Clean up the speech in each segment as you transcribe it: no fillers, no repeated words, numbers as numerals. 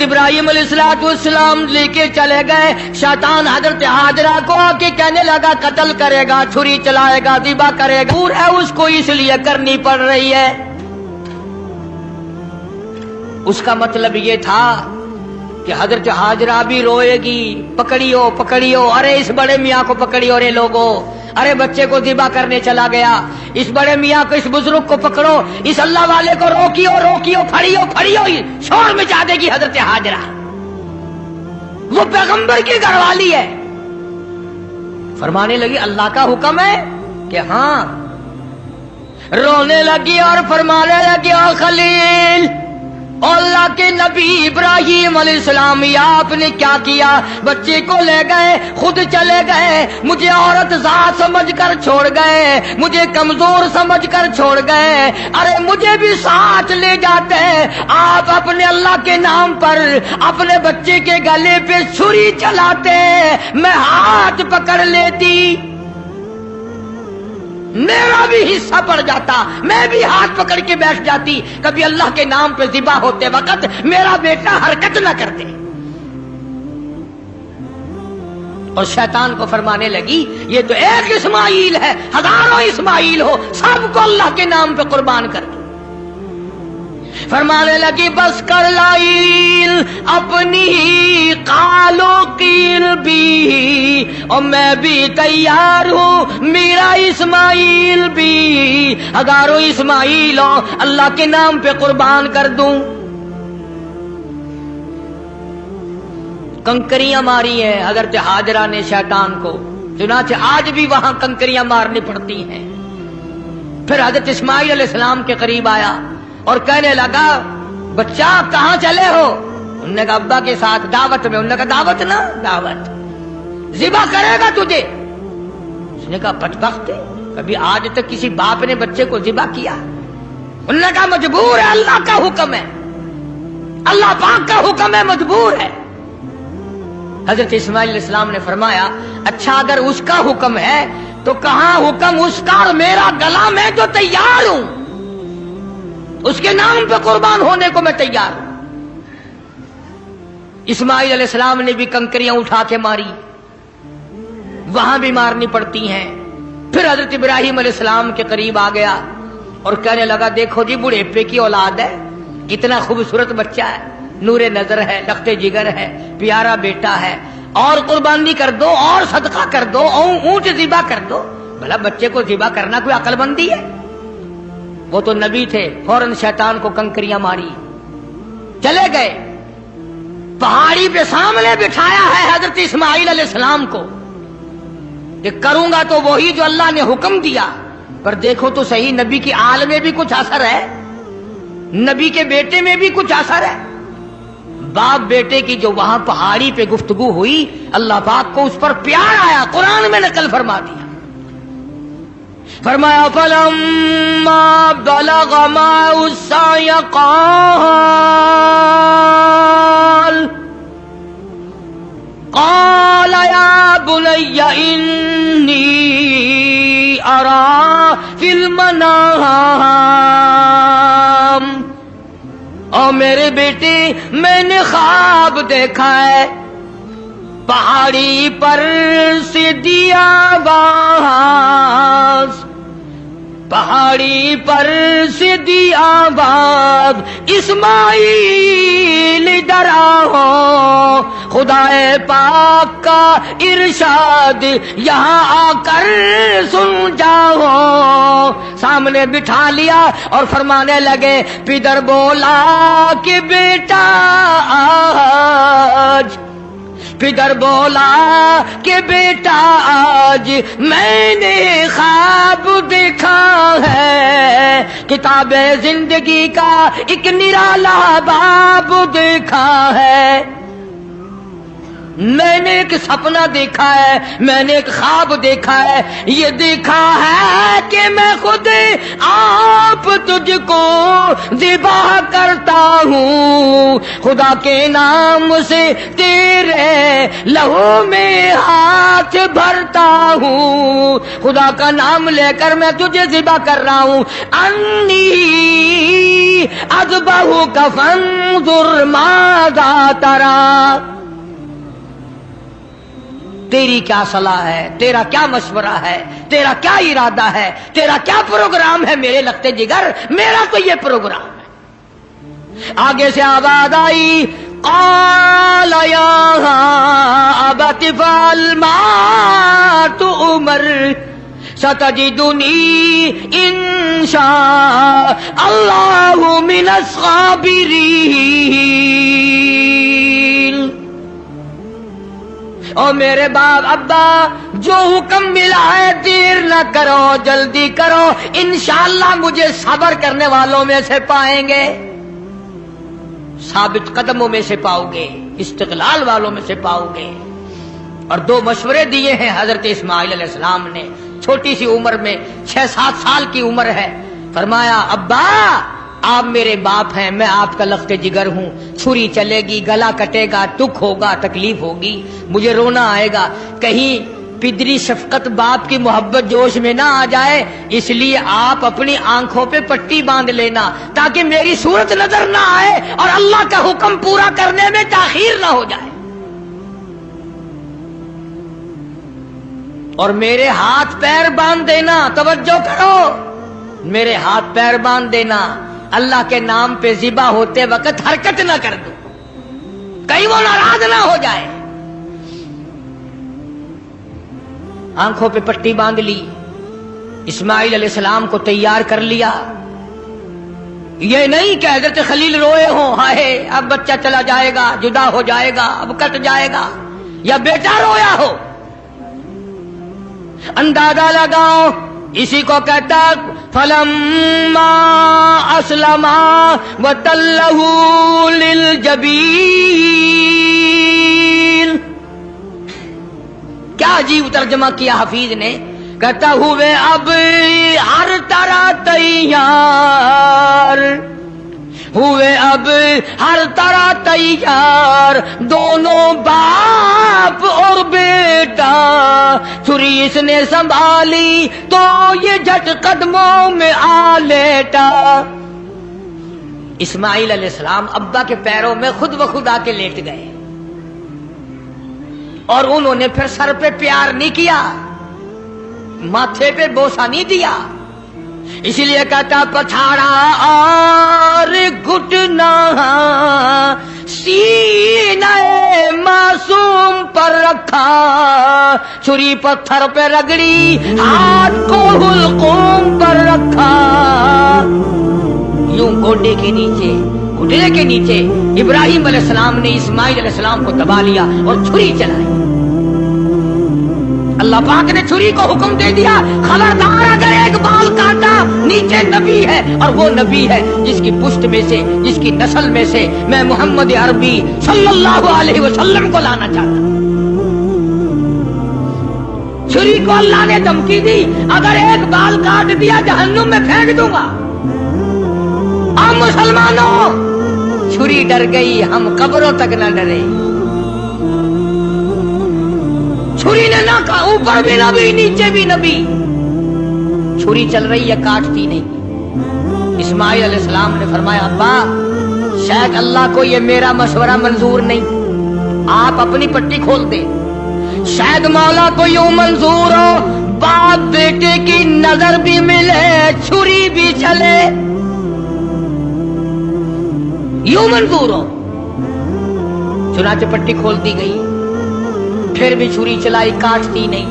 ابراہیم علیہ السلام لے کے چلے گئے. شیطان حضرت ہاجرہ کو آ کے کہنے لگا قتل کرے گا, چھری چلائے گا, ذبح کرے گا. دور ہے اس کو اس لیے کرنی پڑ رہی ہے. اس کا مطلب یہ تھا کہ حضرت ہاجرہ بھی روئے گی, پکڑیو پکڑیو, ارے اس بڑے میاں کو پکڑیو رے لوگو, ارے بچے کو ذبح کرنے چلا گیا, اس بڑے میاں کو, اس بزرگ کو پکڑو, اس اللہ والے کو روکیو روکیو, پھڑیو پھڑیو. شور مچا دے گی حضرت ہاجرہ, وہ پیغمبر کی گھر والی ہے. فرمانے لگی اللہ کا حکم ہے کہ ہاں. رونے لگی اور فرمانے لگی او خلیل, اللہ کے نبی ابراہیم علیہ السلام, یا آپ نے کیا کیا؟ بچے کو لے گئے, خود چلے گئے, مجھے عورت ذات سمجھ کر چھوڑ گئے, مجھے کمزور سمجھ کر چھوڑ گئے. ارے مجھے بھی ساتھ لے جاتے, آپ اپنے اللہ کے نام پر اپنے بچے کے گلے پہ چھری چلاتے, میں ہاتھ پکڑ لیتی, میرا بھی حصہ پڑ جاتا, میں بھی ہاتھ پکڑ کے بیٹھ جاتی. کبھی اللہ کے نام پہ ذبح ہوتے وقت میرا بیٹا حرکت نہ کرتے. اور شیطان کو فرمانے لگی یہ تو ایک اسماعیل ہے, ہزاروں اسماعیل ہو, سب کو اللہ کے نام پہ قربان کر دو. فرمانے لگی بس کر لائل اپنی قالو قیل بھی, اور میں بھی تیار ہوں, میرا اسماعیل بھی, ہزاروں اسماعیل ہو, اللہ کے نام پہ قربان کر دوں. کنکریاں ماری ہیں حضرت ہاجرہ نے شیطان کو, چنانچہ آج بھی وہاں کنکریاں مارنی پڑتی ہیں. پھر حضرت اسماعیل علیہ السلام کے قریب آیا اور کہنے لگا بچہ کہاں چلے ہو؟ انہوں نے کہا ابا کے ساتھ دعوت میں. انہوں نے کہا دعوت نہ دعوت, ذبح کرے گا تجھے. اس نے کہا بدبخت, کبھی آج تک کسی باپ نے بچے کو ذبح کیا؟ انہوں نے کہا مجبور ہے, اللہ کا حکم ہے, اللہ پاک کا حکم ہے, مجبور ہے. حضرت اسماعیل علیہ السلام نے فرمایا اچھا اگر اس کا حکم ہے تو کہاں حکم اس کا اور میرا گلا, میں جو تیار ہوں, اس کے نام پہ قربان ہونے کو میں تیار ہوں. اسماعیل علیہ السلام نے بھی کنکریاں اٹھا کے ماری, وہاں بھی مارنی پڑتی ہیں. پھر حضرت ابراہیم علیہ السلام کے قریب آ گیا اور کہنے لگا دیکھو جی بڑھیپے کی اولاد ہے, کتنا خوبصورت بچہ ہے, نور نظر ہے, لخت جگر ہے, پیارا بیٹا ہے, اور قربانی کر دو, اور صدقہ کر دو, اونٹ ذبح کر دو. بھلا بچے کو ذبح کرنا کوئی عقل مندی ہے؟ وہ تو نبی تھے. فوراً شیطان کو کنکریاں ماری, چلے گئے. پہاڑی پہ سامنے بٹھایا ہے حضرت اسماعیل علیہ السلام کو کہ کروں گا تو وہی جو اللہ نے حکم دیا. پر دیکھو تو صحیح, نبی کی آل میں بھی کچھ اثر ہے, نبی کے بیٹے میں بھی کچھ اثر ہے. باپ بیٹے کی جو وہاں پہاڑی پہ گفتگو ہوئی, اللہ پاک کو اس پر پیار آیا, قرآن میں نقل فرما دیا. فرمایا فلما بلغ معه السعي قال يا بني إني أرى في المنام, اور میرے بیٹے میں نے خواب دیکھا ہے, پہاڑی پر سے دیا باز, پہاڑی پر سے دیا باز, اسماعیل ادھر آؤ, خدا پاک کا ارشاد یہاں آ کر سن جاؤ. سامنے بٹھا لیا اور فرمانے لگے پدر بولا کہ بیٹا آج, پدر بولا کہ بیٹا آج میں نے خواب دیکھا ہے, کتاب زندگی کا ایک نرالا باب دیکھا ہے. میں نے ایک سپنا دیکھا ہے, میں نے ایک خواب دیکھا ہے, یہ دیکھا ہے کہ میں خود آپ تجھ کو ذبح کرتا ہوں, خدا کے نام سے تیرے لہو میں ہاتھ بھرتا ہوں, خدا کا نام لے کر میں تجھے ذبح کر رہا ہوں. انی أذبحك فانظر ماذا ترى. تیری کیا صلاح ہے، تیرا کیا مشورہ ہے، تیرا کیا ارادہ ہے، تیرا کیا پروگرام ہے میرے لگتے جگر؟ میرا تو یہ پروگرام ہے. آگے سے آواز آئی قال یا ابت افعل ما تؤمر ستجدنی ان شاء اللہ من الصابرین. اور میرے باپ ابا جو حکم ملا ہے دیر نہ کرو، جلدی کرو، انشاءاللہ مجھے صبر کرنے والوں میں سے پائیں گے، ثابت قدموں میں سے پاؤ گے، استقلال والوں میں سے پاؤ گے. اور دو مشورے دیے ہیں حضرت اسماعیل علیہ السلام نے، چھوٹی سی عمر میں 6-7 سال کی عمر ہے. فرمایا ابا آپ میرے باپ ہیں، میں آپ کا لخت جگر ہوں، چھری چلے گی، گلا کٹے گا، دکھ ہوگا، تکلیف ہوگی، مجھے رونا آئے گا، کہیں پدری شفقت باپ کی محبت جوش میں نہ آ جائے، اس لیے آپ اپنی آنکھوں پہ پٹی باندھ لینا تاکہ میری صورت نظر نہ آئے اور اللہ کا حکم پورا کرنے میں تاخیر نہ ہو جائے. اور میرے ہاتھ پیر باندھ دینا، توجہ کرو، میرے ہاتھ پیر باندھ دینا، اللہ کے نام پہ ذبح ہوتے وقت حرکت نہ کر دو، کہیں وہ ناراض نہ ہو جائے. آنکھوں پہ پٹی باندھ لی، اسماعیل علیہ السلام کو تیار کر لیا. یہ نہیں کہ حضرت خلیل روئے ہوں ہائے اب بچہ چلا جائے گا، جدا ہو جائے گا، اب کٹ جائے گا، یا بیٹا رویا ہو. اندازہ لگاؤ، اسی کو کہتا فلما اسلما وتلہ للجبین. کیا عجیب ترجمہ کیا حفیظ نے، کہتا ہوئے اب ہر طرح تیار ہوئے، اب ہر طرح تیار، دونوں باپ اور بیٹا. چھری اس نے سنبھالی تو یہ جھٹ قدموں میں آ لیٹا. اسماعیل علیہ السلام ابا کے پیروں میں خود بخود آ کے لیٹ گئے، اور انہوں نے پھر سر پہ پیار نہیں کیا، ماتھے پہ بوسہ نہیں دیا. اسی لیے کہتا پچھاڑا اور گھٹنا سینہ معصوم پر رکھا، چھری پتھر پہ رگڑی، ہاتھ کو حلقوم پر رکھا. یوں گوڈے کے نیچے، گھٹنے کے نیچے ابراہیم علیہ السلام نے اسماعیل علیہ السلام کو دبا لیا اور چھری چلائی. اللہ پاک نے چھری کو حکم دے دیا خبردار اگر ایک بال کاٹا نیچے نبی ہے، اور وہ نبی ہے جس کی پشت میں سے، جس کی نسل میں سے میں محمد عربی صلی اللہ علیہ وسلم کو لانا چاہتا. چھری کو اللہ نے دھمکی دی اگر ایک بال کاٹ دیا جہنم میں پھینک دوں گا. ہم مسلمانوں چھری ڈر گئی، ہم قبروں تک نہ ڈرے. چھری نے نہ کہا اوپر بھی نبی نیچے بھی نبی، چھری چل رہی ہے کاٹتی نہیں. اسماعیل علیہ السلام نے فرمایا ابا شاید اللہ کو یہ میرا مشورہ منظور نہیں، آپ اپنی پٹی کھول دیں، شاید مولا کو یوں منظور ہو باپ بیٹے کی نظر بھی ملے، چھری بھی چلے، یوں منظور ہو. چنانچہ پٹی کھول دی گئی، پھر بھی چھری چلائی، کاٹتی نہیں.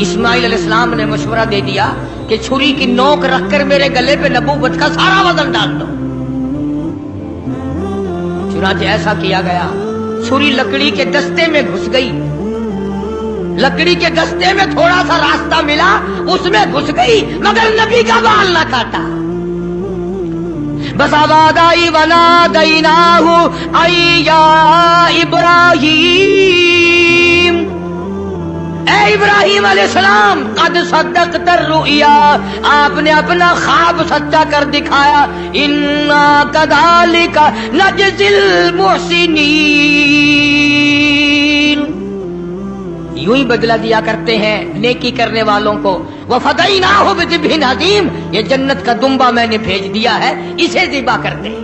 اسماعیل علیہ السلام نے مشورہ دے دیا کہ چھری کی نوک رکھ کر میرے گلے پہ نبوت کا سارا وزن ڈال دو. چنانچہ ایسا کیا گیا. چھری لکڑی کے دستے میں گھس گئی، لکڑی کے دستے میں تھوڑا سا راستہ ملا، اس میں گھس گئی مگر نبی کا بال نہ کاٹا. بس آواز آئی ونادیناہ ای یا ابراہیم، اے ابراہیم علیہ السلام قد صدقت الرؤیا، آپ نے اپنا خواب سچا کر دکھایا. انا کذالک نجزی المحسنین، یوں ہی بدلہ دیا کرتے ہیں نیکی کرنے والوں کو. وفدیناہ بذبح عظیم، یہ جنت کا دمبا میں نے بھیج دیا ہے، اسے ذبح کرتے ہیں.